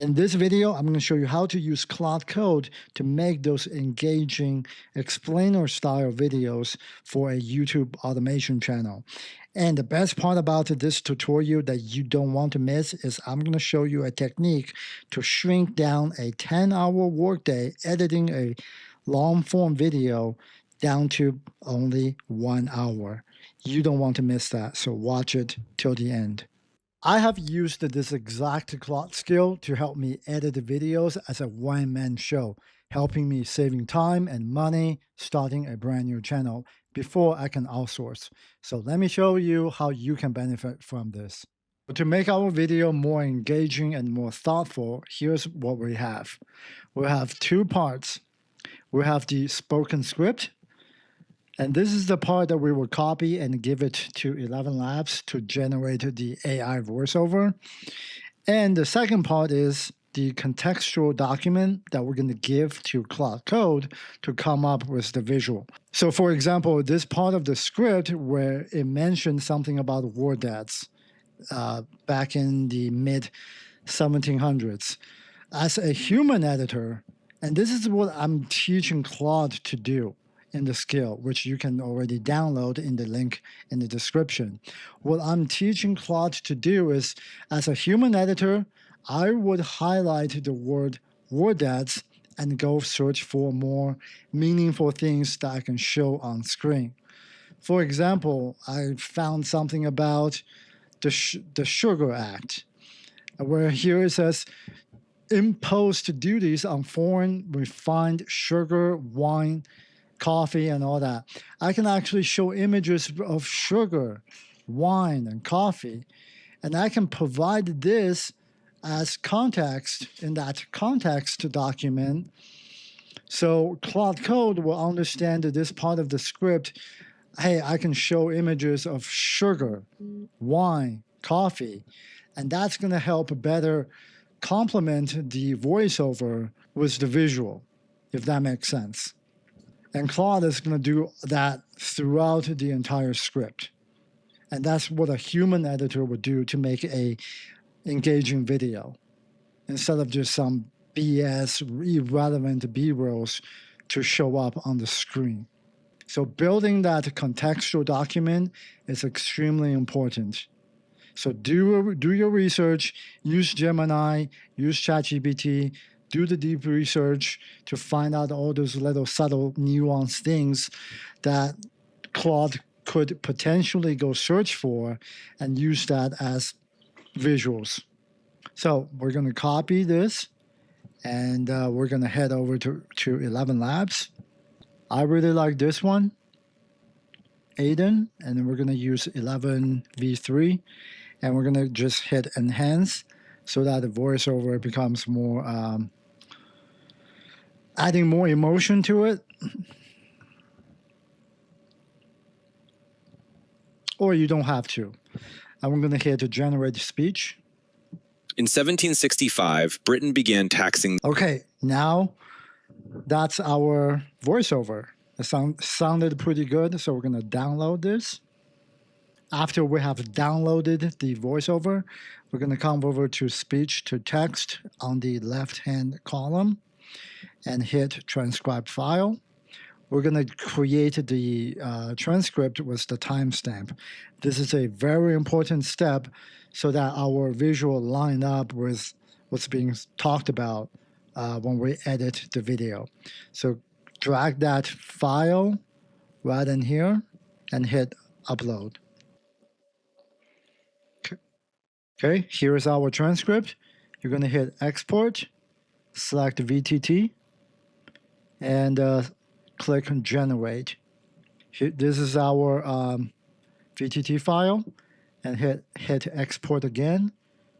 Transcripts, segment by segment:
In this video, I'm going to show you how to use Claude Code to make those engaging explainer style videos for a YouTube automation channel. And the best part about this tutorial that you don't want to miss is I'm going to show you a technique to shrink down a 10-hour workday editing a long form video down to only 1 hour. You don't want to miss that, so watch it till the end. I have used this exact Claude skill to help me edit videos as a one-man show, helping me saving time and money starting a brand new channel before I can outsource. So let me show you how you can benefit from this. To make our video more engaging and more thoughtful, here's what we have. We have two parts. We have the spoken script, and this is the part that we will copy and give it to ElevenLabs to generate the AI voiceover. And the second part is the contextual document that we're going to give to Claude Code to come up with the visual. So for example, this part of the script where it mentioned something about war debts back in the mid 1700s. As a human editor, and this is what I'm teaching Claude to do in the skill, which you can already download in the link in the description. What I'm teaching Claude to do is, as a human editor, I would highlight the word war debts and go search for more meaningful things that I can show on screen. For example, I found something about the Sugar Act, where here it says, imposed duties on foreign refined sugar, wine, coffee, and all that. I can actually show images of sugar, wine, and coffee, and I can provide this as context in that context document. So Claude Code will understand that this part of the script, hey, I can show images of sugar, wine, coffee, and that's going to help better complement the voiceover with the visual, if that makes sense. And Claude is going to do that throughout the entire script. And that's what a human editor would do to make a engaging video, instead of just some BS, irrelevant B-rolls to show up on the screen. So building that contextual document is extremely important. So do your research, use Gemini, use ChatGPT, do the deep research to find out all those little subtle nuanced things that Claude could potentially go search for and use that as visuals. So we're going to copy this, and we're going to head over to ElevenLabs. I really like this one, Aiden, and then we're going to use 11v3, and we're going to just hit enhance so that the voiceover becomes more adding more emotion to it. Or you don't have to. I'm going to hit to generate speech. In 1765, Britain began taxing. Okay, now that's our voiceover. It sounded pretty good, so we're going to download this. After we have downloaded the voiceover, we're going to come over to speech to text on the left-hand column and hit transcribe file. We're going to create the transcript with the timestamp. This is a very important step so that our visual line up with what's being talked about when we edit the video. So drag that file right in here and hit upload. Okay, here's our transcript. You're going to hit export, select VTT, and click on generate. This is our VTT file, and hit export again,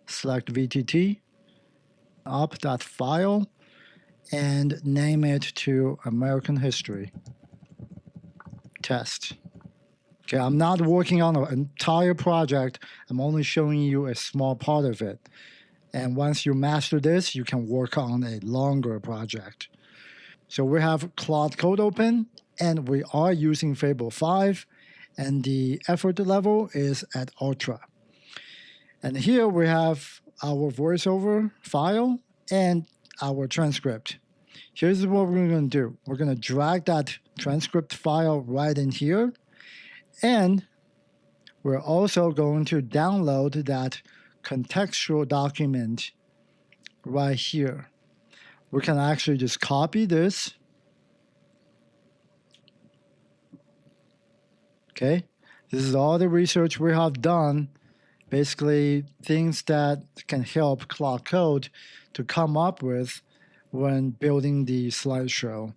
select VTT, up that file, and name it to American History Test. Okay, I'm not working on an entire project. I'm only showing you a small part of it. And once you master this, you can work on a longer project. So we have Claude Code open, and we are using Fable 5, and the effort level is at Ultra. And here we have our voiceover file, and our transcript. Here's what we're going to do. We're going to drag that transcript file right in here, and we're also going to download that contextual document right here. We can actually just copy this. Okay, this is all the research we have done. Basically, things that can help Claude Code to come up with when building the slideshow.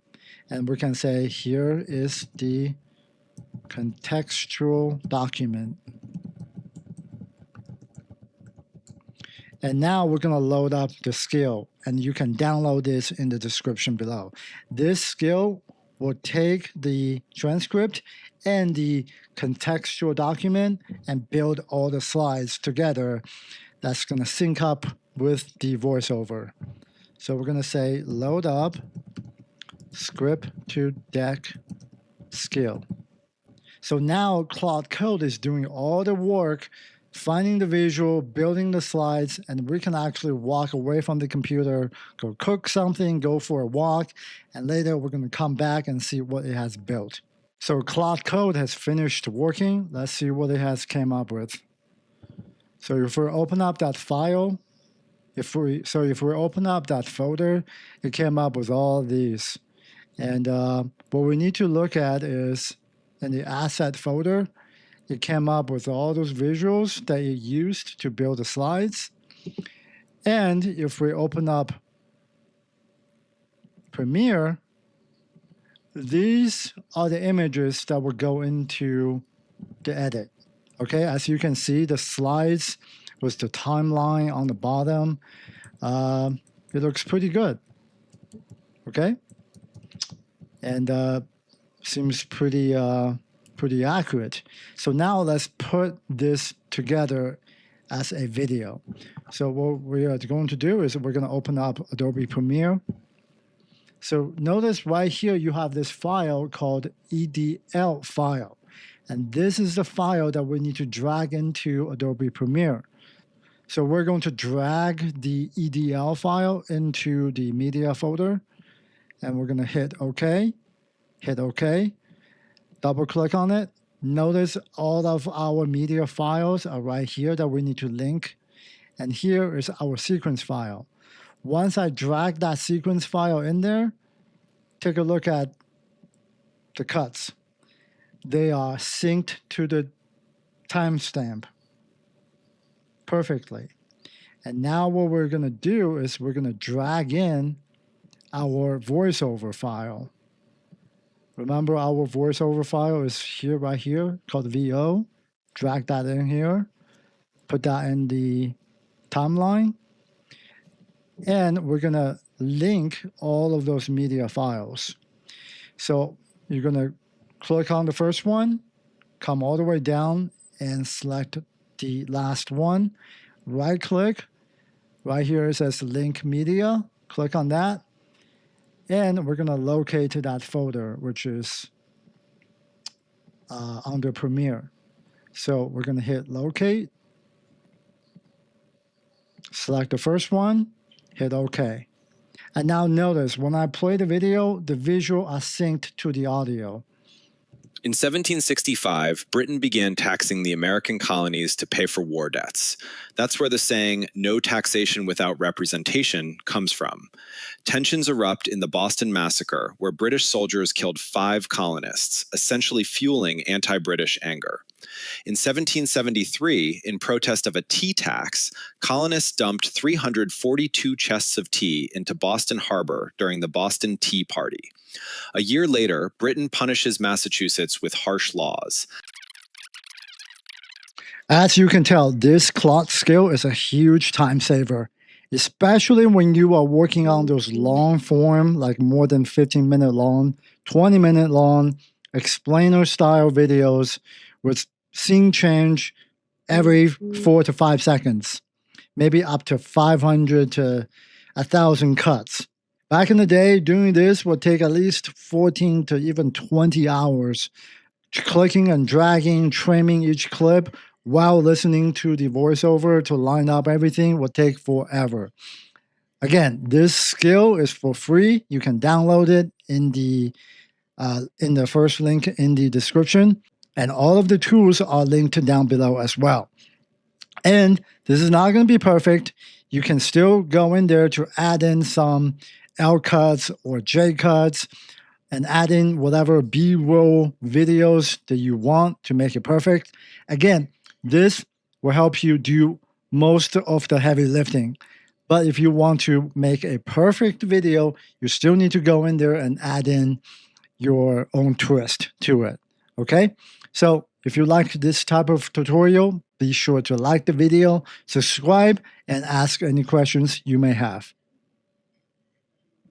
And we can say, here is the contextual document. And now we're going to load up the skill, and you can download this in the description below. This skill will take the transcript and the contextual document and build all the slides together. That's going to sync up with the voiceover. So we're going to say load up script to deck skill. So now Claude Code is doing all the work, finding the visual, building the slides, and we can actually walk away from the computer, go cook something, go for a walk, and later we're going to come back and see what it has built. So Claude Code has finished working. Let's see what it has came up with. So if we open up that file, if we open up that folder, it came up with all these. And what we need to look at is in the asset folder, it came up with all those visuals that it used to build the slides. And if we open up Premiere, these are the images that will go into the edit. Okay, as you can see, the slides with the timeline on the bottom, it looks pretty good. Okay, and seems pretty accurate. So now let's put this together as a video. So what we are going to do is we're going to open up Adobe Premiere. So notice right here you have this file called EDL file. And this is the file that we need to drag into Adobe Premiere. So we're going to drag the EDL file into the media folder. And we're going to hit OK. Hit OK. Double click on it. Notice all of our media files are right here that we need to link. And here is our sequence file. Once I drag that sequence file in there, take a look at the cuts. They are synced to the timestamp perfectly. And now what we're going to do is we're going to drag in our voiceover file. Remember, our voiceover file is here, right here, called VO. Drag that in here. Put that in the timeline. And we're going to link all of those media files. So you're going to click on the first one, come all the way down, and select the last one. Right click. Right here it says link media. Click on that. And we're going to locate to that folder, which is under Premiere. So we're going to hit locate. Select the first one. Hit OK. And now notice, when I play the video, the visual are synced to the audio. In 1765, Britain began taxing the American colonies to pay for war debts. That's where the saying, "no taxation without representation," comes from. Tensions erupt in the Boston Massacre, where British soldiers killed 5 colonists, essentially fueling anti-British anger. In 1773, in protest of a tea tax, colonists dumped 342 chests of tea into Boston Harbor during the Boston Tea Party. A year later, Britain punishes Massachusetts with harsh laws. As you can tell, this Claude skill is a huge time saver, especially when you are working on those long form, like more than 15-minute long, 20-minute long, explainer style videos with scene change every 4 to 5 seconds, maybe up to 500 to 1,000 cuts. Back in the day, doing this would take at least 14 to even 20 hours, clicking and dragging, trimming each clip while listening to the voiceover to line up everything would take forever. Again, this skill is for free. You can download it in the first link in the description, and all of the tools are linked down below as well. And this is not going to be perfect. You can still go in there to add in some L cuts or J cuts and add in whatever B-roll videos that you want to make it perfect. Again, this will help you do most of the heavy lifting. But if you want to make a perfect video, you still need to go in there and add in your own twist to it. Okay? So if you like this type of tutorial, be sure to like the video, subscribe, and ask any questions you may have.